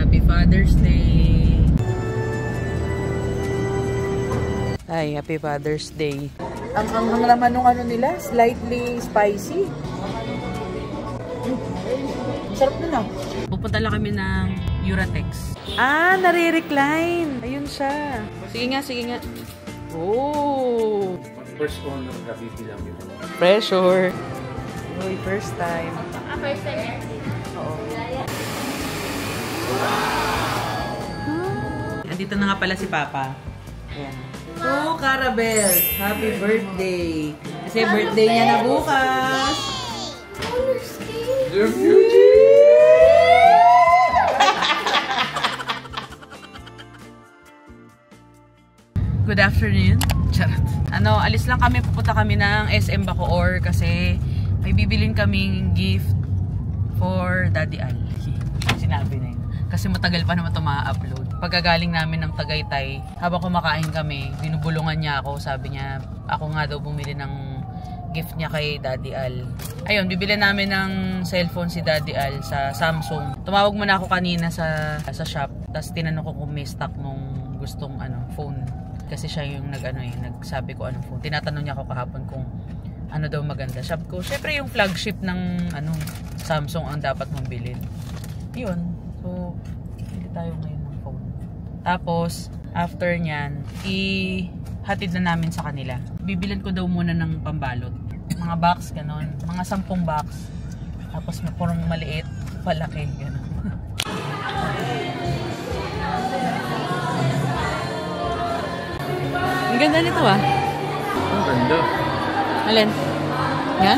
Happy Father's Day! Ay, Happy Father's Day. Ang laman nung ano nila, slightly spicy. Sarap na. Pupunta lang kami ng Uratex. Ah, nare-recline. Ayun siya. Sige nga, sige nga. Oh! First owner, kabibilang yun. Pressure. Uy, first time. First time. Oo. Andito na nga pala si Papa. Ayan. Oh, Carabel! Happy birthday! Kasi birthday niya na bukas! Dear future! Good afternoon. Charot. Ano, alis lang kami, pupunta kami ng SM Bacoor kasi may bibilin kaming gift for Daddy Al. Sinabi na yun. Kasi matagal pa naman ito ma-upload. Pagkagaling namin ng Tagaytay, habang kumakain kami, binubulungan niya ako. Sabi niya, ako nga daw bumili ng gift niya kay Daddy Al. Ayun, bibili namin ng cellphone si Daddy Al sa Samsung. Tumawag muna ako kanina sa shop. Tapos tinanong ko kung may stock nung gustong phone. Kasi siya yung nagsabi ko anong phone. Tinatanong niya ako kahapon kung ano daw maganda. Sabi ko, syempre yung flagship ng Samsung ang dapat mong bilhin. Yun. So, bili tayo ngayon ng phone. Tapos, after nyan, ihatid na namin sa kanila. Bibilan ko daw muna ng pambalot. Mga box, ganon. Mga 10 box. Tapos may purong maliit, palaki, ganon. Ang ganda nito ah. Ang ganda. Alin? Yan?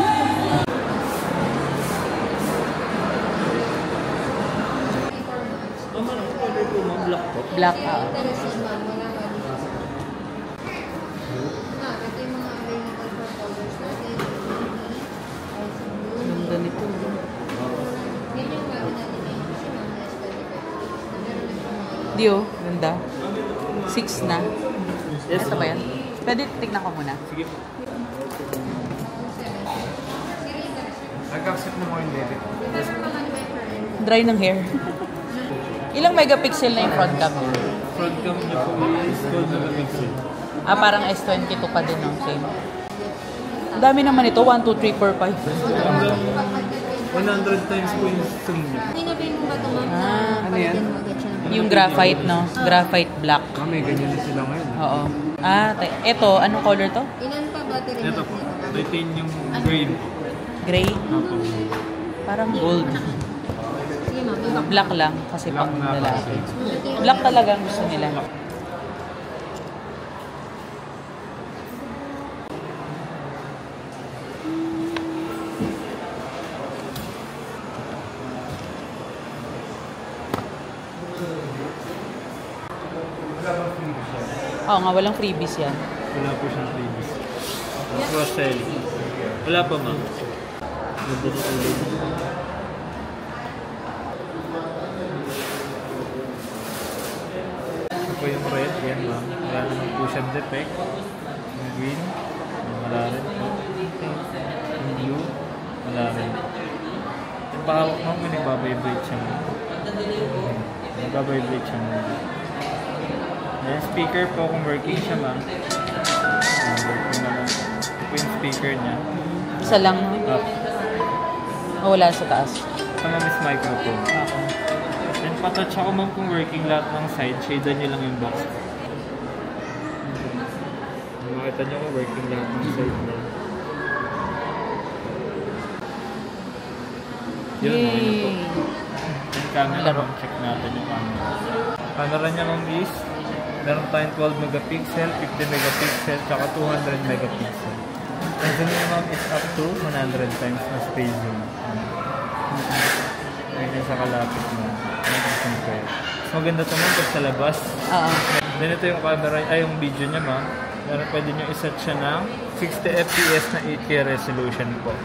Black. Ganda nito. Dio, ganda. 6 na. Yes, ito ba yan? Pwede tignan ko muna. Sige. Nag-accept na mo yung debit. Dry ng hair. Ilang megapixel na yung front cam? Front cam niya po is 12 megapixel. Ah, parang S22 pa din, no? Same. Ang dami naman ito. 1, 2, 3, 4, 5. Hanggang 100 times po yung zoom niya. Ah, ano yan? Yung graphite, no? Graphite black. May ganyan na sila ngayon. Oo. Ah, ito. Anong color to? Ilan pa battery Ito po. Titanium grade. Gray? Parang gold. Sige ma'am. Black lang. Kasi Black pang na lalaki. kasi. Black talaga ang gusto nila. Oo nga, walang freebies yan. Wala po siyang freebies. Cross-sell. Wala pa ma'am. Ito po yung red. Yan ma'am. Wala naman po siyang defect. Yung green. Wala rin po. Yung blue. Wala rin po. Yung pahawak ma'am, may nagbabibrate siya ma'am. Nagbabibrate siya ma'am. Ayan, speaker po kung working siya ma'am. Working naman. Ito po yung speaker niya. Isa lang. Up. O wala sa taas. Ito ma'am is microphone. Okay. Then patouch ako ma'am kung working lahat ng side. Shadean nyo lang yung box. Makita nyo kung working lahat ng side na. Yun, okay na po. Yung camera ma'am, check natin yung camera. Camera niya ma'am is meron tayong 12 megapixel, 50 megapixel, tsaka 200 megapixel. Ang zoom niya ma'am is up to 100 times na space zoom. Ganyan sa kalapit mo. Mas maganda ito ma'am pag sa labas. Oo. Then ito yung camera, yung video niya ma'am. Pwede nyo iset siya ng 60 fps na 8K resolution po.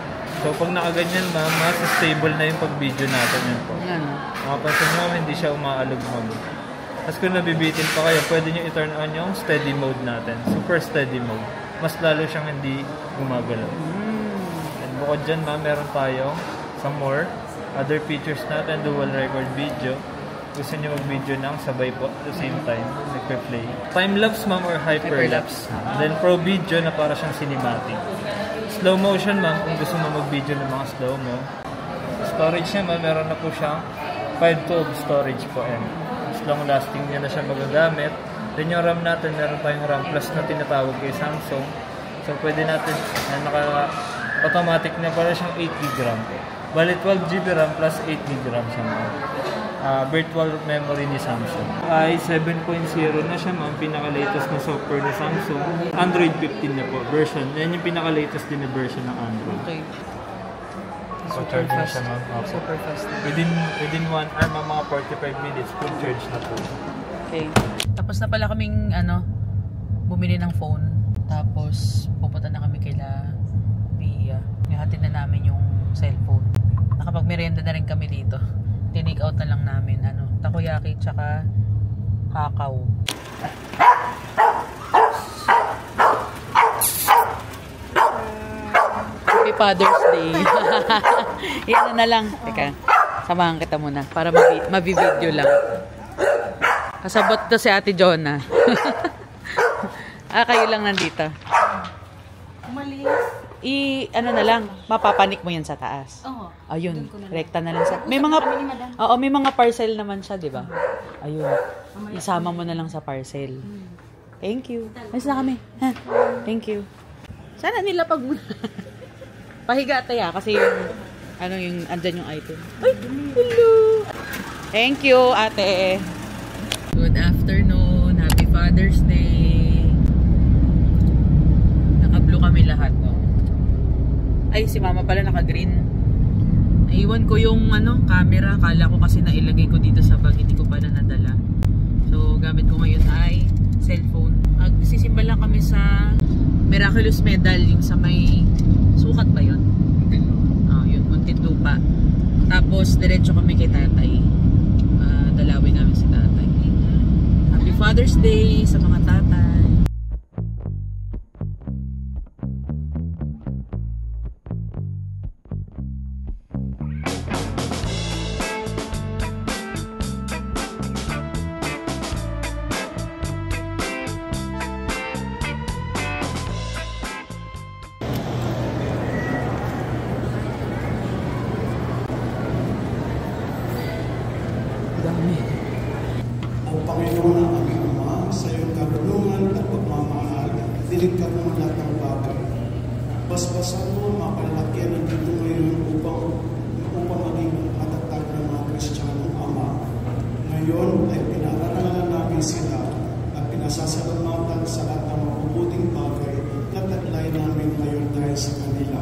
So pag nakaganyan ma'am, mas stable na yung pag-video natin yan po. Yan. Makapansin mo ma'am, hindi siya umaalog-mag. Tapos kung nabibitin pa kayo, pwede nyo i-turn on yung steady mode natin. Super steady mode. Mas lalo siyang hindi gumagalaw. And bukod dyan ma'am, meron tayong some more other features natin. Dual record video. gusto niyo mag-video ng sabay po at the same time, nagpe-play. Time-lapse ma'am or hyperlapse. Then pro video na para siyang cinematic. Slow motion ma'am kung gusto mo mag-video ng mga slow-mo. Storage niya ma'am, meron na po siyang 512 storage po and long lasting niya na siya magagamit. Then yung RAM natin, meron tayong RAM Plus na tinatawag kay Samsung. So pwede natin na naka-automatic na para siyang 8GB RAM. Bali 12GB RAM plus 8GB RAM siya ma'am. Virtual memory ni Samsung. Ay 7.0 na siya ma'am, pinaka-latest na software ni Samsung. Android 15 na po version. Yan yung pinaka-latest din na version ng Android. Okay. So charge na siya ma'am. Super fast. Within 1 hour, mga 45 minutes, full charge na po. Okay. Tapos na pala kaming bumili ng phone. Tapos pupunta na kami kaila Pia. Ihatid na namin yung cellphone. Nakapag-merienda na rin kami dito. Tinake out na lang namin takoyaki tsaka hakaw. Happy Father's Day. Yan na lang. Teka, samahan kita muna para mabi-video lang. Kasabot to si Ate Jonah. Kayo lang nandito. Umalis. Na lang, mapapanik mo yan sa taas. Oo. Ayun, rekta na lang sa... May mga parcel naman siya, di ba? Ayun. Isama mo na lang sa parcel. Thank you. Mas na kami. Ha? Thank you. Sana nilapag mo na. Pahiga tayo kasi yung andyan yung item. Ay, hello. Thank you, ate. Good afternoon. Happy Father's Day. Naka-blue kami lahat, no? Ay, si mama pala naka-green. Naiwan ko yung camera. Kala ko kasi nailagay ko dito sa bag. Hindi ko pala nadala. So, gamit ko ngayon ay cellphone. Magsisimba lang kami sa Miraculous Medal. Yung sa may sukat ba yun? Yun, Muntinlupa. Tapos, diretso kami kay tatay. Dalawin namin si tatay. Happy Father's Day sa mga tatay. O Panginoon ang aming Ama, sa iyong karunungan at pagmamahal, dilig ka mo lahat ng bagay. Basbasan mo, mapalakyan ang dito ngayon upang maging matatag ng mga Kristiyanong Ama. Ngayon ay pinararangalan namin sila at pinasasalamatan sa lahat ng mabubuting bagay na taglay namin ngayon dahil sa kanila.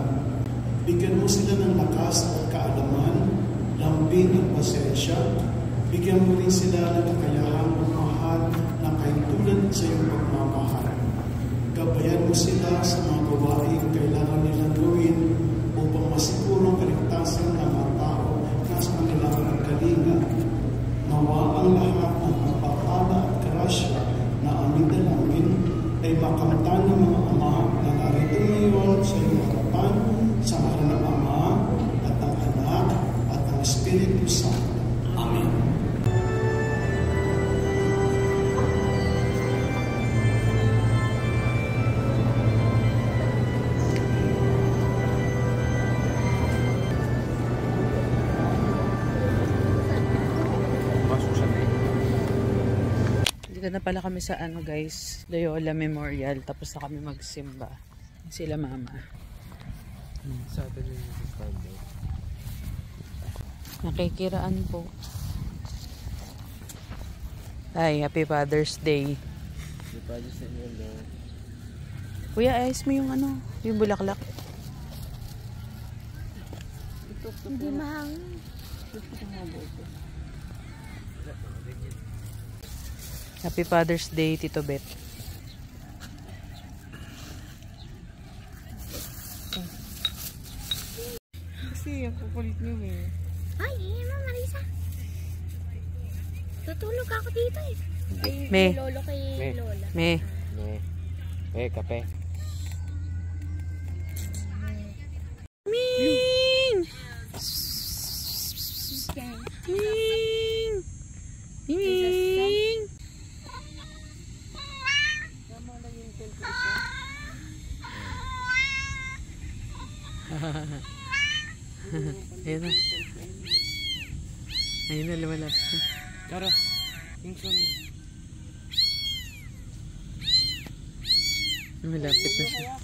Bigyan mo sila ng lakas at kaalaman, lambing at pasensya. Bigyan mo rin sila ng kakayahang magmahal na kahit tulad sa iyong pagmamahal. Gabayan mo sila sa mga gawain kailangan nilang gawin upang masigurong kaligtasan ng mga tao na sa kanilang pagkalinga. Nawa ang lahat ng pagpapala at grasya na aming dalangin ay makamtan ng mga ama na narito ngayon sa iyong harapan sa ngalan ng Ama at ng Anak at ng Espiritu Santo. Amen. Dito na pala kami sa guys, Loyola Memorial. Tapos na kami magsimba. Sila mama. Saturday na sa Sunday. Nakikiraan po. Ay, Happy Father's Day. Happy Father's Day. Kuya, ayos mo yung yung bulaklak. Hindi mahangin. Happy Father's Day, Tito Bet. Kasi ang kukulit niyo Ay, Mama Marisa. Tutulog ako dito eh. Ay, Me. lolo kay Lola. Kape. Ming! Ming! King! Ayun na. Ayun na, lumalapit na. Tara, Kingston. Lumalapit na siya.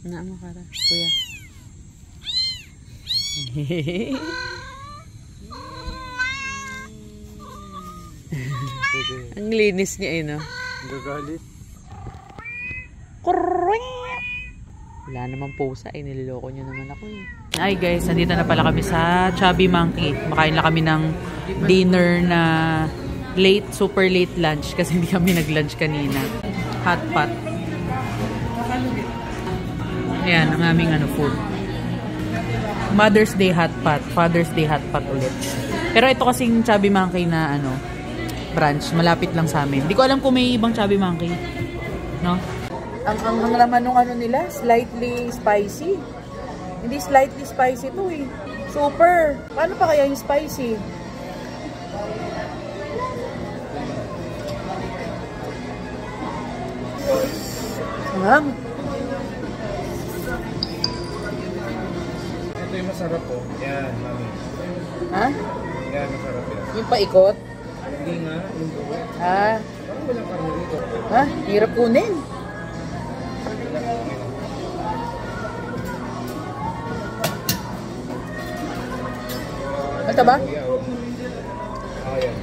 Naamo ka ra, kuya. Ang linis niya eh, no? Gagalit. Wala namang pusa eh, niloloko nyo naman ako eh. Ay guys, nandito na pala kami sa Chubby Monkey. Makain lang kami ng dinner na late, super late lunch kasi hindi kami nag-lunch kanina. Hot pot. Ayan, ang aming food. Mother's Day hot pot. Father's Day hot pot ulit. Pero ito kasing Chubby Monkey na branch, malapit lang sa amin. Hindi ko alam kung may ibang Chubby Monkey. No? Ang laman ng nila, slightly spicy. Hindi slightly spicy to eh. Super. Paano pa kaya yung spicy? Ito yung masarap po. Yan, mami. Ha? Yan, masarap yan. Yung paikot? Hindi nga, yung buo. Ah. Parang walang karne dito. Ha? Hirap kunin. Ito ba? Ah, yan.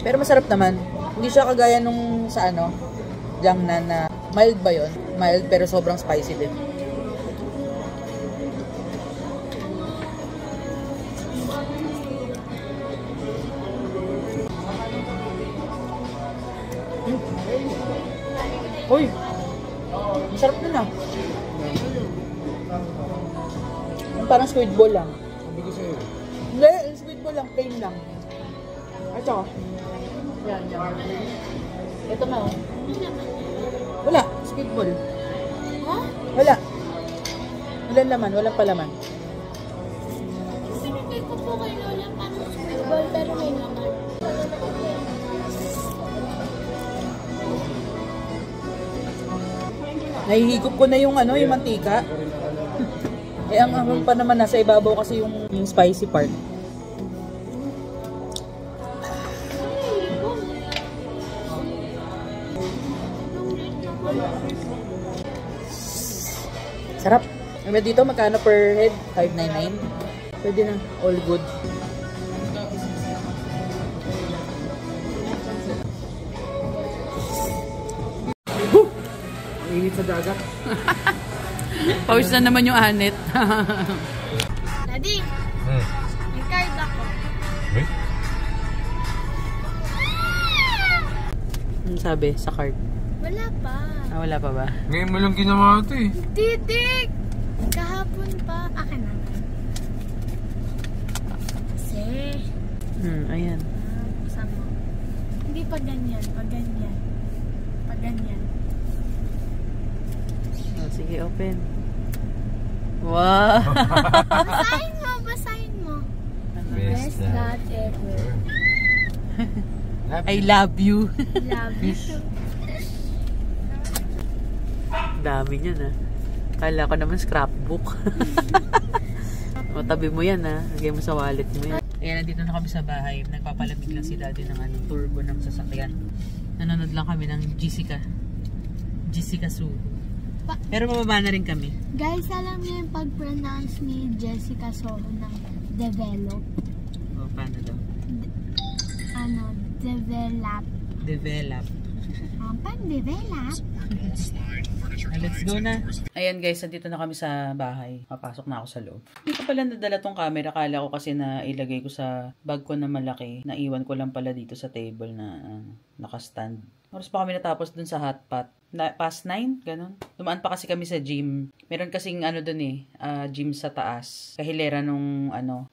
Pero masarap naman. Hindi siya kagaya nung sa Jiangnan na mild ba yun? Mild pero sobrang spicy din. Uy! Masarap din ah. Parang squid ball lang. Sabi ko sa'yo. Hindi, squid ball lang. Plain lang. Ito. Yan. Ito na oh. Wala. Squid ball. Ha? Wala. Walang laman. Walang palaman. Pinagay ko po kay Lola parang squid ball pero may laman. Nahihigop ko na yung yung mantika. Eh ang pa naman nasa ibabaw kasi yung spicy part. Sarap. Ano dito magkano per head? 599. Pwede na. All good. Init sa dagat. Pawis na naman yung anit. Daddy, may card ako. Wait? Ano sabi sa card? Wala pa. Ah, wala pa ba? Ngayon mo lang ginawa ito eh. Titik! Kahapon pa. Akin na. Kasi, Ayan. buksan mo. Hindi pa ganyan. Pag ganyan. Pag ganyan. Oh, sige, open. Wow! Basahin mo, basahin mo. Best dad ever. I love you. Love you too. Dami niyan ah. Kala ko naman scrapbook. Matabi mo yan ah. Lagay mo sa wallet mo yan. Ayan, nandito na kami sa bahay. Nagpapalamig lang si daddy ng turbo ng sasakyan. Nanonood lang kami ng Jessica Su. Pero mababa na rin kami. Guys, alam niyo yung pag-pronounce ni Jessica Soho ng develop? O, paano daw? Develop. Develop. Pag-develop. Let's go na. Ayan guys, nandito na kami sa bahay. Papasok na ako sa loob. Hindi ko pala nadala tong camera. Kala ko kasi na ilagay ko sa bag ko na malaki. Naiwan ko lang pala dito sa table na nakastand. Oras pa kami natapos dun sa hot pot. past 9, ganun. Dumaan pa kasi kami sa gym. Meron kasing dun gym sa taas. Kahilera nung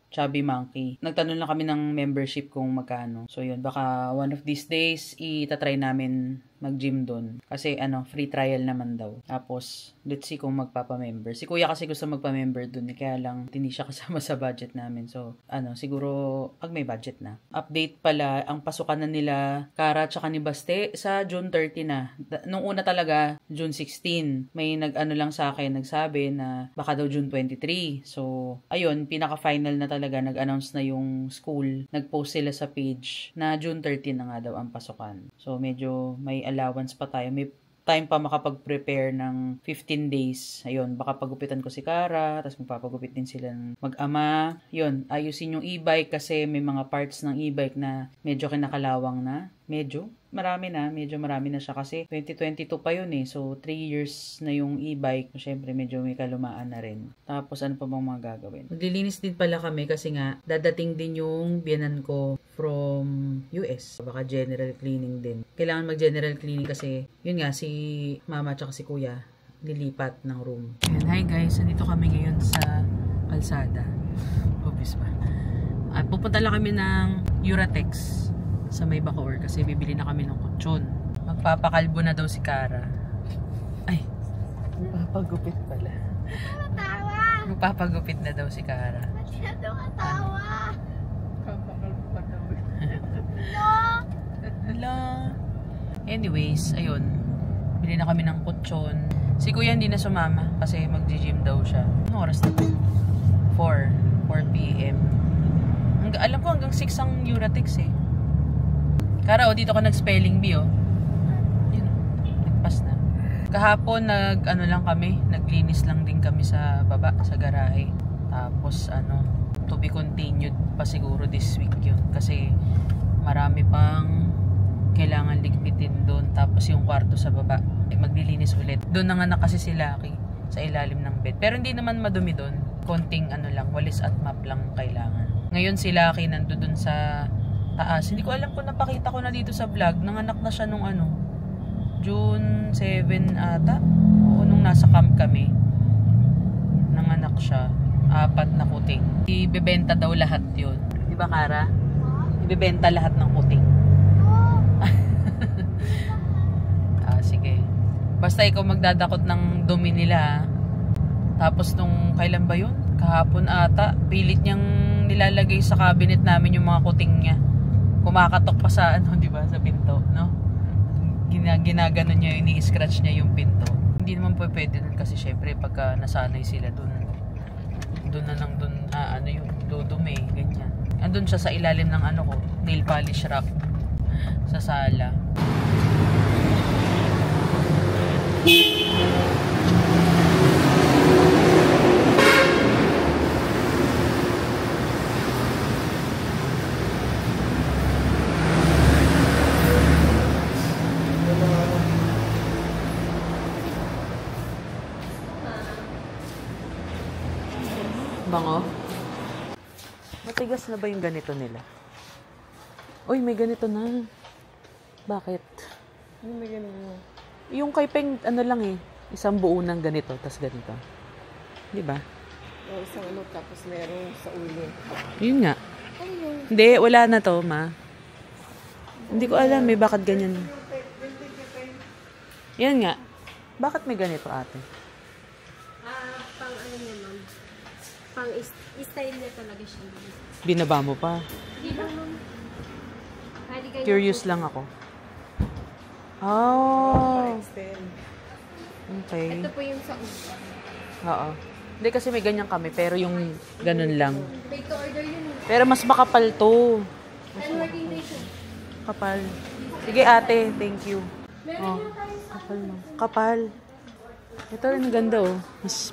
Chubby Monkey. Nagtanong lang kami ng membership kung magkano. So yun, baka one of these days, itatry namin mag-gym dun. Kasi free trial naman daw. Tapos, let's see kung magpapa-member. Si kuya kasi gusto magpa-member dun. Kaya lang, hindi siya kasama sa budget namin. So, siguro, pag may budget na. Update pala, ang pasukan na nila, Kara tsaka ni Baste, sa June 30 na. Nung una talaga, June 16. May lang sa akin, nagsabi na baka daw June 23. So, ayun, pinaka-final na talaga, nag-announce na yung school. Nag-post sila sa page na June 30 na nga daw ang pasukan. So, medyo may allowance pa tayo. May time pa makapag-prepare ng 15 days. Ayun, baka pagupitan ko si Kara, tapos magpapagupit din sila ng mag-ama. Yun, ayusin yung e-bike kasi may mga parts ng e-bike na medyo kinakalawang na. Medyo marami na siya kasi 2022 pa yun So, 3 years na yung e-bike. Siyempre, medyo may kalumaan na rin. Tapos, ano pa bang mga gagawin? Maglilinis din pala kami kasi nga, dadating din yung biyanan ko from US. Baka general cleaning din. Kailangan mag-general cleaning kasi, yun nga, si mama at si kuya, lilipat ng room. And hi guys, nandito kami ngayon sa kalsada. Obvious ba? At pupunta lang kami ng Uratex sa may Bacoor kasi bibili na kami ng kutsyon. Magpapakalbo na daw si Kara. Ay, magpapagupit pala. Matawa! Magpapagupit na daw si Kara. Masyado matawa! Papakalbo pa daw. No! Hello. Anyways, ayun. Bili na kami ng kutsyon. Si kuya hindi na sumama kasi mag-gym daw siya. Anong oras na ba? 4 p.m. Alam ko hanggang 6 ang Uratex Kara, dito ko nag-spelling bee, Yun, nagpas na. Kahapon, lang kami, naglinis lang din kami sa baba, sa garahe. Tapos, to be continued pa siguro this week yun. Kasi, marami pang kailangan ligpitin doon. Tapos, yung kwarto sa baba, maglilinis ulit. Doon nanganak kasi si Lucky, sa ilalim ng bed. Pero hindi naman madumi doon. Konting lang, walis at map lang kailangan. Ngayon si Lucky nandun doon sa taas. Hindi ko alam kung napakita ko na dito sa vlog. Nanganak na siya nung June 7 ata. O nung nasa camp kami. Nanganak siya. 4 na kuting. Ibebenta daw lahat yun. Di ba, Kara? Ibebenta lahat ng kuting. Sige. Basta ikaw magdadakot ng dumi nila. Tapos nung kailan ba yun? Kahapon ata. Pilit niyang nilalagay sa cabinet namin yung mga kuting niya. Kumakatok pa sa di ba, sa pinto, no? Ginagano niya, ini-scratch niya yung pinto. Hindi naman po pwede nun kasi syempre pagka nasanay sila dun yung dudumi, ganyan. Andun siya sa ilalim ng nail polish rack sa sala. Bango. Matigas na ba yung ganito nila? Uy, may ganito na. Bakit? Ano may ganito? Yung kay Peng, isang buo ng ganito, tas ganito. Di ba? O, isang tapos meron sa ulo. Yun nga. Hindi, wala na to, ma. Hindi ko alam, bakit ganyan. Yan nga. Bakit may ganito, ate? Pang niya, ma'am. Pang style niya talaga siya. Binaba mo pa. Hindi lang, ma'am. Curious lang ako. Oh. Okay. Ito po yung sa ulo. Oo. Hindi kasi may ganyan kami, pero yung ganun lang. Wait to order yun. Pero mas makapal to. And working day siya. Kapal. Sige ate, thank you. Meron yung tayo sa kapal mo. Kapal. Ito rin ang ganda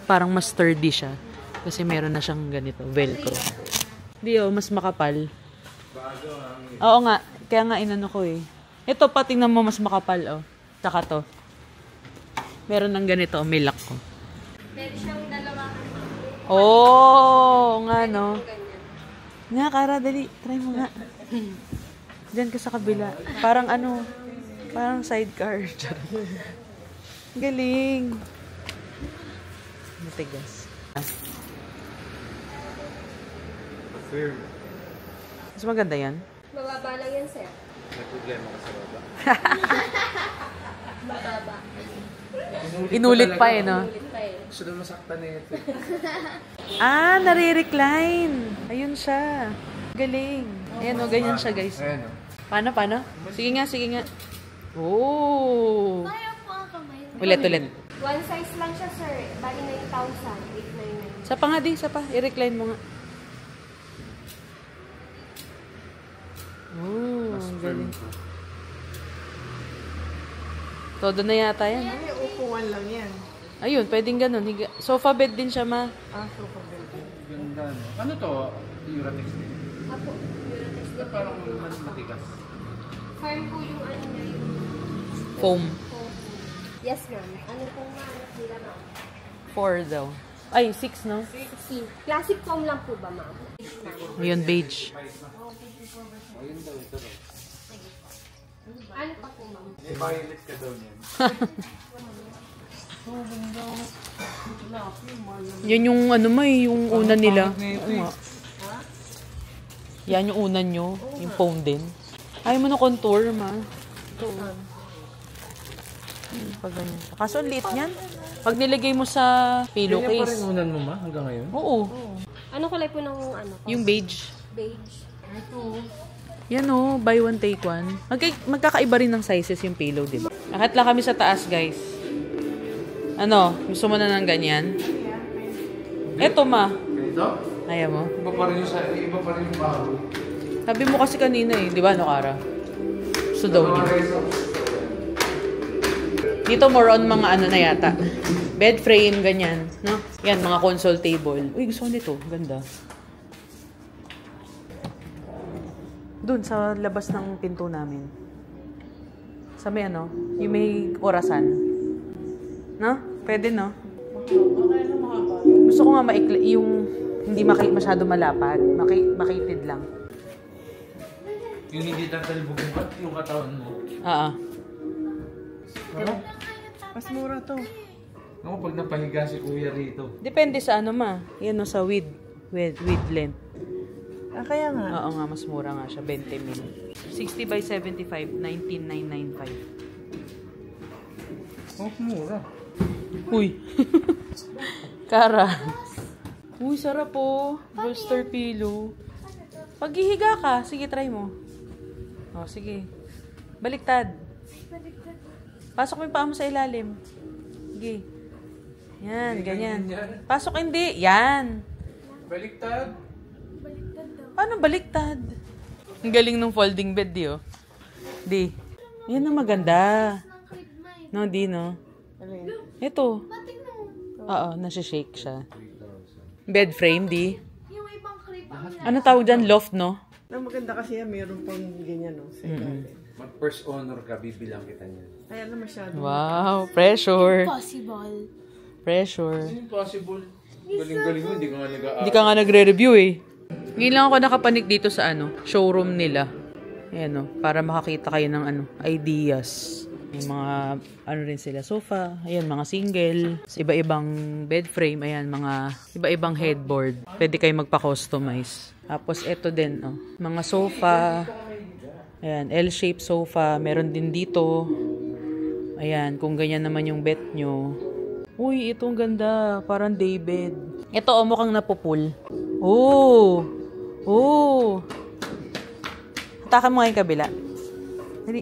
parang mas sturdy siya. Kasi meron na siyang ganito, velcro. Hindi mas makapal. Oo nga, kaya nga inano ko Ito pa, tingnan mo mas makapal Tsaka to. Meron ng ganito, may lock ko. Meron siyang dalawa. Nga no. Nga, Kara, dali. Try mo nga. Diyan ka sa kabila. Parang parang sidecar. Galing. Matigas. Firm. Mas maganda yan? Mababa lang yan, sir. May problema ka sa baba. Mababa. Inulit pa eh, no? Ulit pa eh. Gusto na masaktan na ito. Ah, nare-recline. Ayun siya. Galing. Ayan o, ganyan siya, guys. Ayan o. Paano? Sige nga. Oh. Kaya po ang kamay. Ulit. One size lang siya, sir. Bali 9,899. Sa pa nga di, i-recline mo nga. Oh, ang galing. Todo na yata yan. Ay, upuan lang yan. Ayun, pwedeng ganun. Sofa bed din siya, ma. Ah, sofa bed. Ganda no. Ano to? Uratex din. Apo, Uratex din. Parang mas matigas. Firm po yung ano niya, yung Foam. foam. Yes, ma'am. Ano pong mahanap nila, ma'am? 4 daw. Ay, 6, no? C. Classic foam lang po ba, ma'am? Ayun, beige. Ano pa po, ma'am? May violet ka daw niyan. Yan yung ano yung una nila. pangit Oo nga. Yan yung una nyo. Yung foam din. Ayaw mo na contour, ma. Ito. Pag ganyan. Kaso ang liit niyan. Pag nilagay mo sa pillowcase. unan mo ma hanggang ngayon? Oo. Anong kulay po ng ano? Yung beige. Beige. Yan o, buy one, take one. Magkakaiba rin ng sizes yung pillow, diba? Akit lang kami sa taas, guys. Ano? Gusto mo na ng ganyan? Eto, ma. Ito? Ayaw mo? Iba pa rin yung bago. Sabi mo kasi kanina eh. Di ba, no, Kara? Gusto daw niya. Dito more on mga ano na yata. Bed frame, ganyan. No? Yan, mga console table. Uy, gusto ko nito. Ganda. Doon, sa labas ng pinto namin. Sa may ano, yung may orasan. No? Pwede, no? Gusto ko nga maikli, yung hindi masyado malapad. Makitid lang. Yung hindi tatalbog yung katawan mo. Oo. Mas mura to. Ako pag napahiga si kuya rito. Depende sa ano ma. Yan no, sa width length. Ah, kaya nga. Oo nga, mas mura nga siya. 20 mil. 60 by 75, 19,995. Oh, mura. Uy. Kara. Uy, sarap po. Bolster pillow. Pag hihiga ka, sige, try mo. Oh, sige. Baliktad. Pasok mo yung paa mo sa ilalim. Sige. Yan, ganyan. Pasok hindi. Yan. Baliktad. Paano baliktad? Ang galing ng folding bed, di oh. Di. Yan ang maganda. No, di, no? Ito. Oo, nasi-shake siya. Bed frame, di. Ano tawag dyan? Loft, no? Ang maganda kasi yan, mayroon pang ganyan, no? Sa ilalim. Mag first honor ka, bibilang kita niyan. Kaya na masyado. Wow, pressure. Possible. Pressure. Impossible. Galing-galing mo, hindi ka nga Hindi ka nga nagre-review eh. Ngayon lang ako nakapanik dito sa ano, showroom nila. Ayan o, para makakita kayo ng ano, ideas. Yung mga, ano rin sila, sofa. Ayan, mga single. Iba-ibang bed frame. Ayan, mga iba-ibang headboard. Pwede kayo magpa-customize. Tapos ito din, oh, mga sofa. Ayan, L-shaped sofa. Meron din dito. Ayan, kung ganyan naman yung bed nyo. Uy, itong ganda. Parang day bed. Ito, oh, mukhang napupul. Oh! Oh! Hatakan mo nga yung kabila. Dali.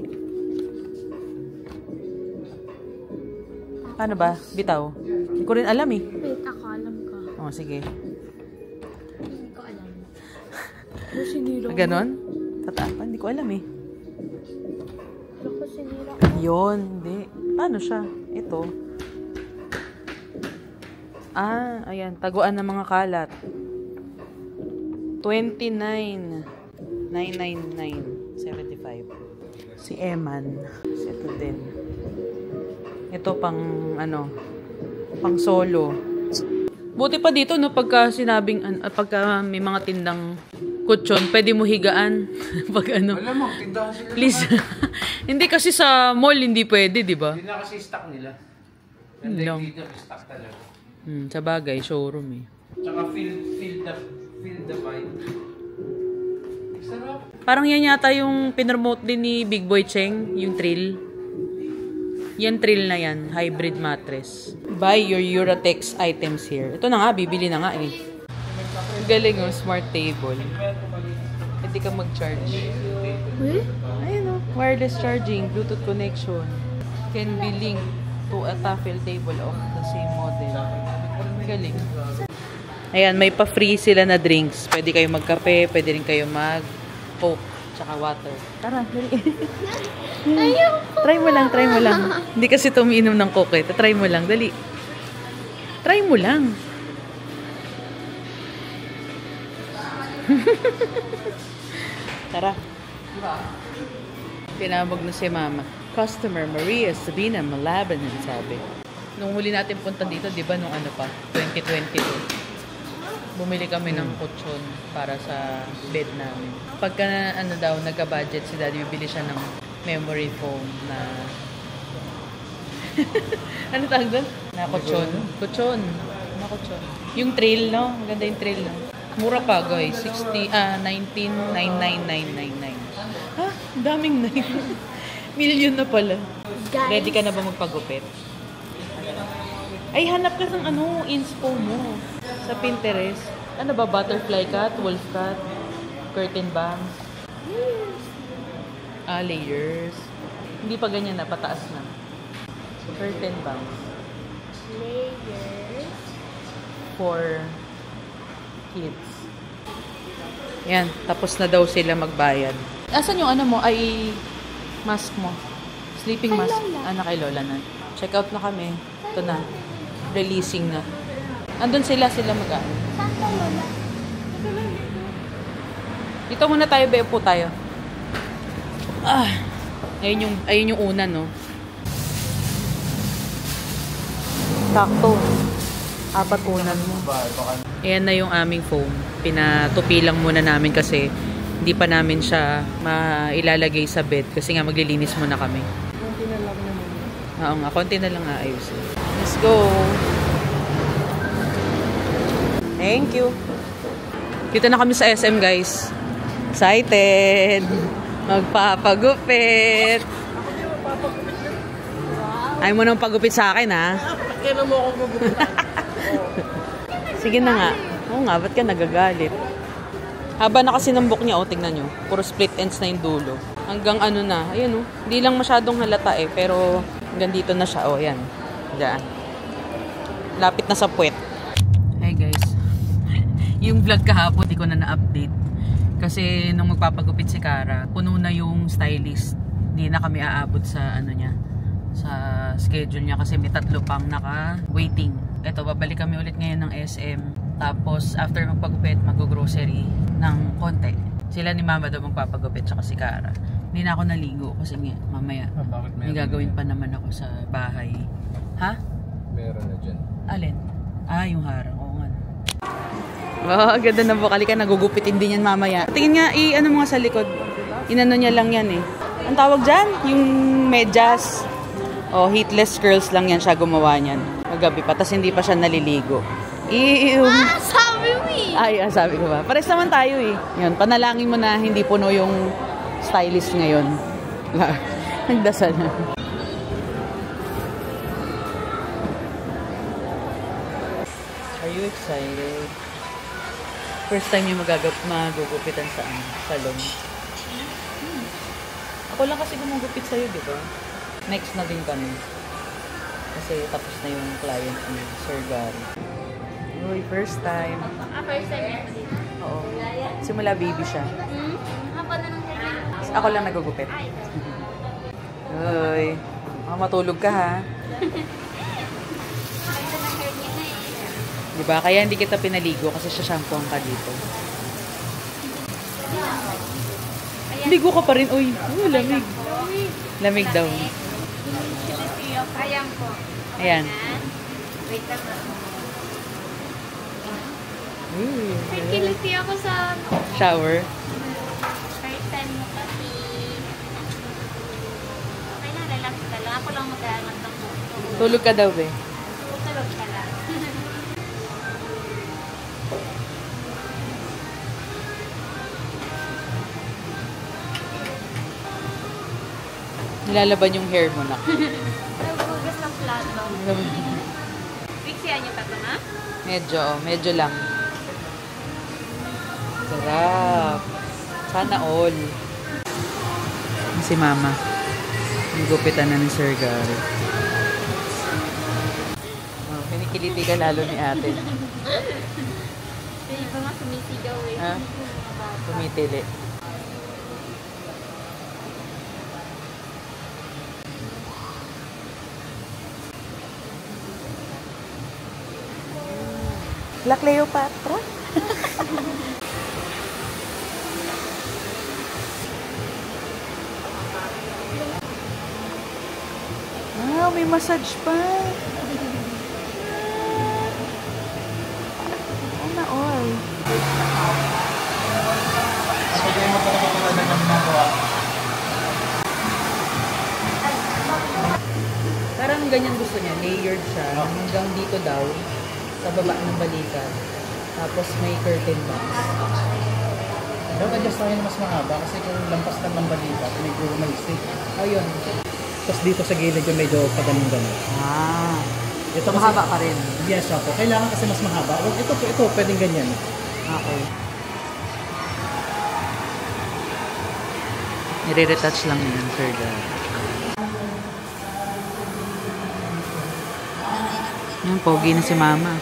Paano ba? Bitaw. Hindi ko rin alam eh. Wait, ako alam ko. Oh, sige. Hindi ko alam. Sinira ko. Ganon? Tatapan? Hindi ko alam eh. Ako sinira ko. Yun, hindi. Paano siya? Ito. Ah, ayan. Taguan ng mga kalat. 29,999.75. Si Eman. Ito din. Ito pang, ano, pang solo. Buti pa dito, no, pagka sinabing, pagka may mga tindang kutsyon, pwede mo higaan. Pag ano. Alam mo, tindahan sila. Please. Hindi kasi sa mall, hindi pwede, di ba? Hindi na kasi stock nila. Lang. Sa bagay, showroom eh. Tsaka feel the vibe. Sarap. Parang yan yata yung pinromote din ni Big Boy Cheng, yung Trill. Yan Trill na yan, hybrid mattress. Buy your Uratex items here. Ito na nga, bibili na nga eh. Galing yung smart table. Pwede ka mag-charge. Ayun o, wireless charging, Bluetooth connection. Can be linked to a tafel table of the same model. Galing. Ayan, may pa-free sila na drinks. Pwede kayo magkape, pwede rin kayo mag-coke, tsaka water. Tara, dali. Try mo lang, try mo lang. Hindi kasi tumiinom ng coke eh. Try mo lang, dali. Try mo lang. Tara. Tinawag na si Mama. Customer Maria Sabina Malabanan, sabi. Nung huli natin punta dito, di ba, nung ano pa, 2022. Bumili kami ng kutsyon para sa bed namin. Pagka ano daw, nagka-budget si Daddy, bibili siya ng memory foam na... ano tawag doon? Na kutsyon. Kutsyon. Na kutsyon. Yung trail, no? Ang ganda yung trail, no? Mura pa, guys. 19,99999. Ha? Daming 9. Million na pala. Ready ka na ba magpagupit? Ay, hanap ka ng ano, inspo mo sa Pinterest. Ano ba? Butterfly cut, wolf cut, curtain bangs. Layers. Hindi pa ganyan na, pataas na. Curtain bangs. Layers. For kids. Yan, tapos na daw sila magbayad. Asan yung ano mo? Ay, mask mo. Sleeping mask. Ano kay Lola na. Check out na kami. Ito na. Releasing na. Andun sila mag-ano. Saan ka, Lola? Dito muna tayo, po tayo. Ayun yung una, no? Sakto. 4 unan mo. Ayan na yung aming foam. Pinatupi lang muna namin kasi hindi pa namin siya mailalagay sa bed kasi nga maglilinis muna kami. Konti na lang naman. Oo nga, konti na lang aayusin. Let's go! Thank you! Dito na kami sa SM, guys. Excited! Magpapagupit! Ayaw mo nang pagupit sa akin, ha? Kailan mo ako magupit? Sige na nga. Oo nga, ba't ka nagagalit? Haba na kasi ng buhok niya, tingnan nyo. Puro split ends na yung dulo. Hanggang ano na, ayun hindi lang masyadong halata eh, pero hanggang dito na siya, ayan. Diyan. Lapit na sa puwet. Hey guys. Yung vlog kahapon, di ko na na-update. Kasi nung magpapagupit si Cara, puno na yung stylist. Hindi na kami aabot sa ano niya, sa schedule niya kasi may 3 pang naka-waiting. Eto, babalik kami ulit ngayon ng SM. Tapos, after magpagupit, mag-grocery ng konti. Sila ni Mama daw magpapagupit, tsaka si Cara. Hindi na ako naligo kasi nga, mamaya, may gagawin pa naman ako sa bahay. Ha? Meron na dyan. Alin? Yung harang. Oo nga. Oh, ganda na bukali ka. Nagugupitin din yan mamaya. Tingin nga, ano mo nga sa likod. Inano niya lang yan eh. Ang tawag dyan? Yung medyas. Heatless curls lang yan siya gumawa niyan. Magabi pa. Tapos hindi pa siya naliligo. Ew. Sabi mo eh. Sabi ko ba? Pares naman tayo eh. Yun, panalangin mo na hindi puno yung stylist ngayon. Nagdasal na. Are you excited? First time yung magugupitan sa salon. Ako lang kasi gumugupit sa'yo, di ba? Next na din kami. Kasi tapos na yung client ni Sir Gary. Uy, first time. First time yan. Oo. Simula baby siya. Haba na ng hair. Ako lang nagugupit. Uy. Matulog ka ha. Diba? Kaya hindi kita pinaligo kasi shampooan ka dito. Ligo ka pa rin. Uy, lamig. Lamig daw. Ayan po. Ayan. Wait lang. Uy. Kiliti ako sa Shower. first time mo kasi. Okay na, relax ka lang. Ako lang mag-aangat ng buto. Tulog ka daw, be. loob pala. Nilalaban yung hair mo na. Nagbugas ng plato. Fixian niyo pa ito, ha? Medyo lang. Sarap. Sana all. Si Mama. Gupitan na ni Sir Gary. Oh, kinikiliti ka lalo ni ate. Yung iba nga sumisigaw eh. Ha? Tumitili. La Cleopatra? Wow, may massage pa. Sana all. Parang ganyan gusto niya, layered siya. Hanggang dito daw, sa baba ng balikat. Tapos may curtain box. Dapat adjust tayo na mas mahaba kasi kung lampas lang ng balita, medyo malistik. Oh, yun. Tapos dito sa gilid yung medyo paganon-ganon. Ah. Ito kasi, Mahaba pa rin. yes, po. Kailangan kasi mas mahaba. Well, ito, pwedeng ganyan. Okay. Nire-retouch lang yan, Sir Gar. Yan, pogi na si Mama.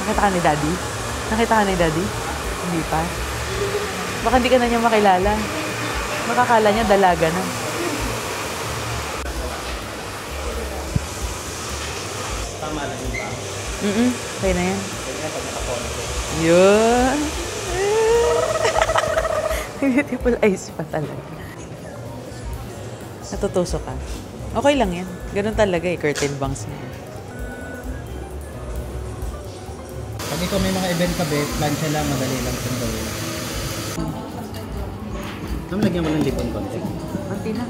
Nakita ka ni Daddy? Nakita ka ni Daddy? Hindi pa? Baka hindi ka na niya makilala. Makakala niya dalaga na. Tama lang yung ba? Kaya na yan. Kaya pag nakakonto. Yun. Beautiful eyes pa talaga. Natutuso ka. Okay lang yan. Ganun talaga eh. Curtain bangs niya. Pag ikaw may mga event ka, plancha lang, madali lang itong gawin. Lagyan mo ng lipon konti. Konti na.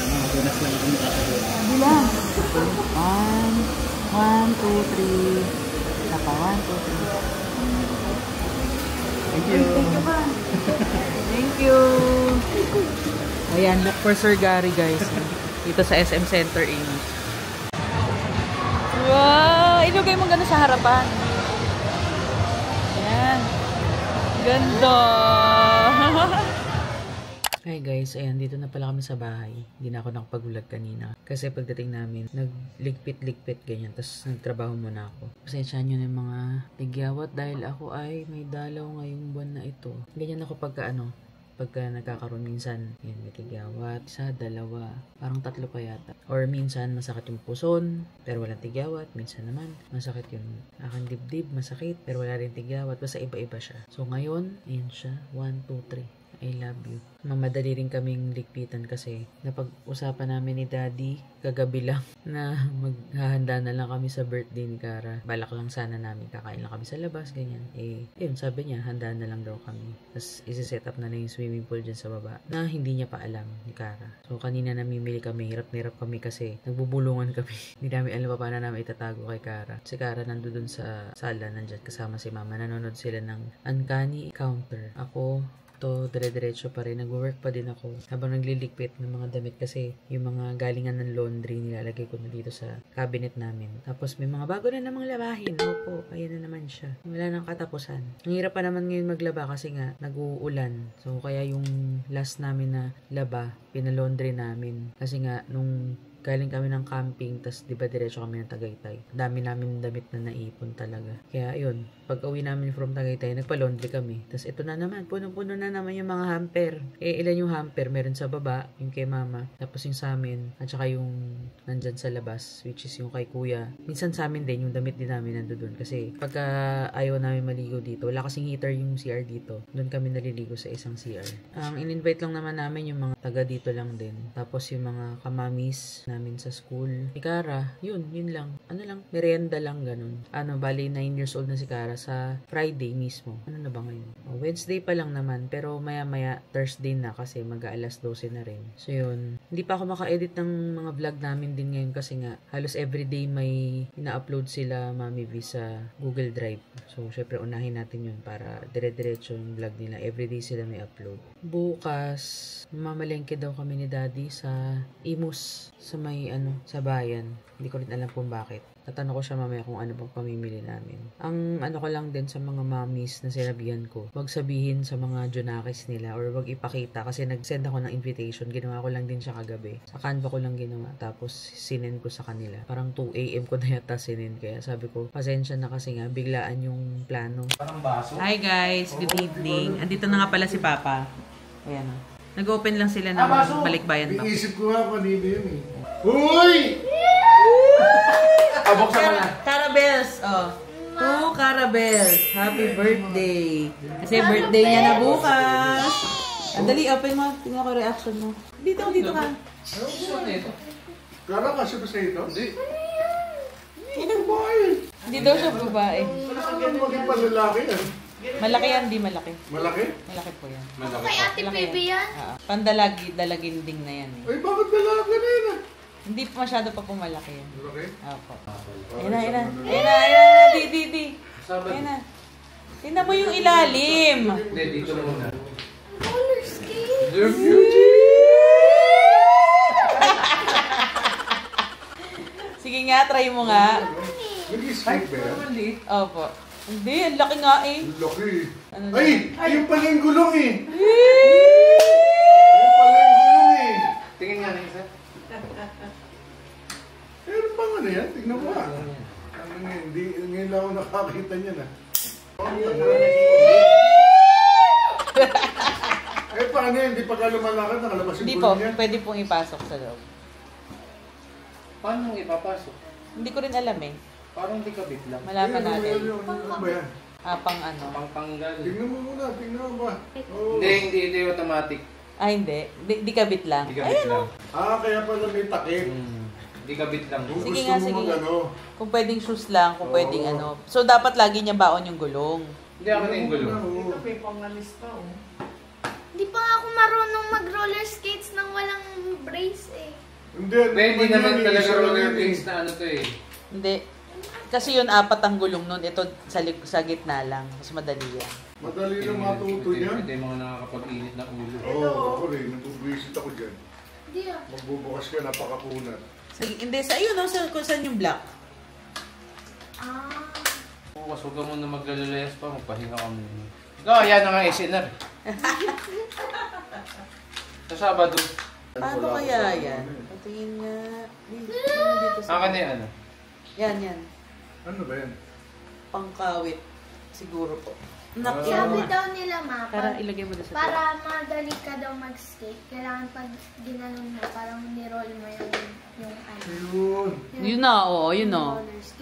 Magunas lang ako makakaroon. Bilang. 1, 2, 3. Saka 1, 2, 3. Thank you. Thank you. Ayan, look for Sir Gary, guys. Dito sa SM Center English. Wow! Ilugay mo gano'n sa harapan. Ayan. Ganda! Hi guys, ayan, dito na pala kami sa bahay. Hindi na ako nakapag-vlog kanina. Kasi pagdating namin, nagligpit-ligpit ganyan. Tapos nagtrabaho muna ako. Pasensyaan nyo na yung mga tigyawat dahil ako ay may dalaw ngayong buwan na ito. Ganyan ako pagka nagkakaroon minsan. Yan, may tigyawat. Isa, dalawa. Parang 3 pa yata. Or minsan masakit yung puson, pero walang tigyawat. Minsan naman, masakit yung aking dibdib, masakit, pero wala rin tigyawat. Basta iba-iba siya. So ngayon, ayan siya. 1, 2, 3. I love you. Mamadali rin kaming ligpitan kasi napag-usapan namin ni Daddy kagabi lang na maghahanda na lang kami sa birthday ni Cara. Balak lang sana namin kakain lang kami sa labas, ganyan. Yun, sabi niya, handa na lang daw kami. Tapos isi-set up na yung swimming pool dyan sa baba na hindi niya pa alam ni Cara. So kanina namimili kami, hirap kami kasi nagbubulungan kami. Hindi namin alam pa paano namin itatago kay Cara. Si Cara nandun sa sala, nandyan kasama si Mama. Nanonood sila ng Uncanny Encounter. Ako, to, dire-diretso pa rin. Nag-work pa din ako habang nagliligpit ng mga damit kasi yung mga galingan ng laundry nilalagay ko na dito sa cabinet namin. Tapos may mga bago na namang labahin. Opo, ayan na naman siya. Wala nang katapusan. Ang hirap pa naman ngayon maglaba kasi nga nag-uulan. So kaya yung last namin na laba, pinalaundry namin. Kasi nga nung galing kami ng camping, tas diba diretso kami ng Tagaytay. Dami namin damit na naipon talaga. Kaya yun, pag uwi namin from Tagaytay, nagpa-laundry kami. Tas ito na naman, puno-puno na naman yung mga hamper. Ilan yung hamper? Meron sa baba, yung kay mama. Tapos yung sa amin, at saka yung nandyan sa labas, which is yung kay kuya. Minsan sa amin din, yung damit din namin nando dun. Kasi pagka ayaw namin maligo dito, wala kasing heater yung CR dito. Doon kami naliligo sa isang CR. Ang in-invite lang naman namin yung mga taga dito lang din. Tapos yung mga kamamis namin sa school. Si Kara, yun lang. Ano lang, merienda lang, ganun. Bali 9 years old na si Kara sa Friday mismo. Ano na ba ngayon? Wednesday pa lang naman, pero maya-maya Thursday na kasi mag-aalas 12 na rin. So yun, hindi pa ako maka-edit ng mga vlog namin din ngayon kasi nga, halos everyday may ina-upload sila Mami V sa Google Drive. So syempre unahin natin yun para dire-diretso yung vlog nila. Everyday sila may upload. Bukas, mamalengke daw kami ni Daddy sa Imus, sa may sa bayan. Hindi ko rin alam kung bakit. Tatanong ko siya mamaya kung ano bang pamimili namin. Ang ko lang din sa mga mommies na sinabihan ko, wag sabihin sa mga junakis nila or wag ipakita kasi nag-send ako ng invitation. Ginawa ko lang din siya kagabi. Sa Canva ko lang ginawa. Tapos sinend ko sa kanila. Parang 2 AM ko na yata sinend. Kaya sabi ko, pasensya na kasi nga, biglaan yung plano. Parang baso. Hi guys! Good evening. Andito na nga pala si Papa. Ayan o. Nag-open lang sila ng balikbayan box. Iisip ko nga kanina yun eh. Uy! Buksan mo na. Carabels! Oh. 2 Carabels. Happy birthday. Kasi birthday niya na bukas. Dali, open mo. Tingnan ko reaction mo. Dito ka. Ano gusto nito? Kara kasi ba sa ito? Hindi. Hindi daw siya babae. Ano maging panlalaki yan? Malaki yan, di malaki. Malaki? Malaki po yan. Kay Ate Baby yan? Pandalaginding na yan eh. Ay, bakit lalaki na yun ah? Hindi pa masyado pa pumalaki yan. Malaki? Opo. Ayan na. Di. Ayan na. Tingnan mo yung ilalim. Hindi, dito muna. Roller skate. They're beauty! Sige nga, try mo nga. Nag-skate ba yan? Opo. Hindi, ang laki nga eh. Laki. Ano Ay! Yung pala yung gulong eh! Eh! Yung pala yung gulong eh! Tingin nga na isa. Ano bang ano yan? Tignan mo ah. Ano nga, ngayon lang ako nakakita niyan ah. Eh paano yan? Hindi pagka lumalakad, nakalabas yung Hindi po, gulong niya? pwede pong ipasok sa loob. Paano mo ipapasok? Hindi ko rin alam eh. Parang hindi kabit lang. Malaman natin. Ano ba yan? Pang ano. Pangtanggal. Tignan mo muna, tignan mo ba? Oo. Hindi automatic. Hindi. Di kabit lang. Hindi kabit lang. Ah, kaya pala may takip. Hindi kabit lang. Kung Sige gusto nga, mo sige. mag-ano. Kung pwedeng shoes lang, kung pwedeng ano. So, dapat lagi niya baon yung gulong. Hindi ako na yung gulo. Di pa nga ako marunong mag-roller skates nang walang brace eh. Hindi, Pwede naman yan, talaga isa lang roller yan eh. things na ano to eh. Hindi. Kasi yun, 4 ang gulong nun. Ito sa gitna lang. Mas madali yan. Madali lang matuto yan. Ito yung mga nakakapag-init na ulo. Oo, ako rin. Nagbubuisit ako dyan. Di ah. Magbubukas ka, napakakunat. Sige, hindi, sa iyo, no? Kung saan yung black? Ah. Bukas huwag ka muna maglalayas pa, magpahinga ka muna. No, yan na nga SNR. Sa Sabado. Paano kaya yan? Patingin nga. Dito sa... Akin na yan. Yan. Ano ba yan? Pangkawit. Siguro po. Sabi daw nila ma, Para ilagay mo doon sa para madali ka daw mag-skate, kailangan pag ginanon mo, parang niroll mo yung ano. Yun. Yun na, oo. Yun na. rollers.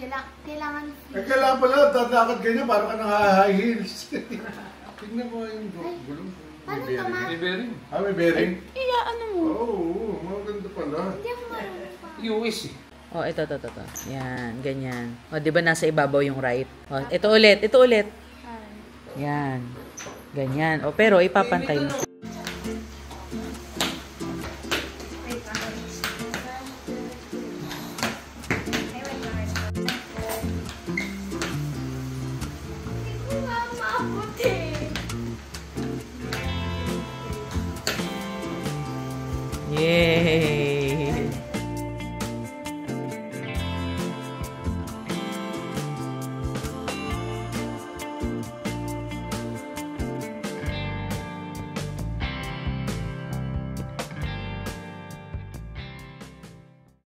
Kailangan Eh, kailangan pala, dadakad ganyan, parang ka ng high heels. Tignan mo yung gulong. Paano May ka ma? bearing. May bearing. Ah, may bearing? Iya, ano mo? Oo, maganda pala. Hindi ako marunong pa. US eh. Oh, ito. Yan, ganyan. O, di ba nasa ibabaw yung right? O, ito ulit. Ay. Yan. Ganyan. O, pero ipapantay mo.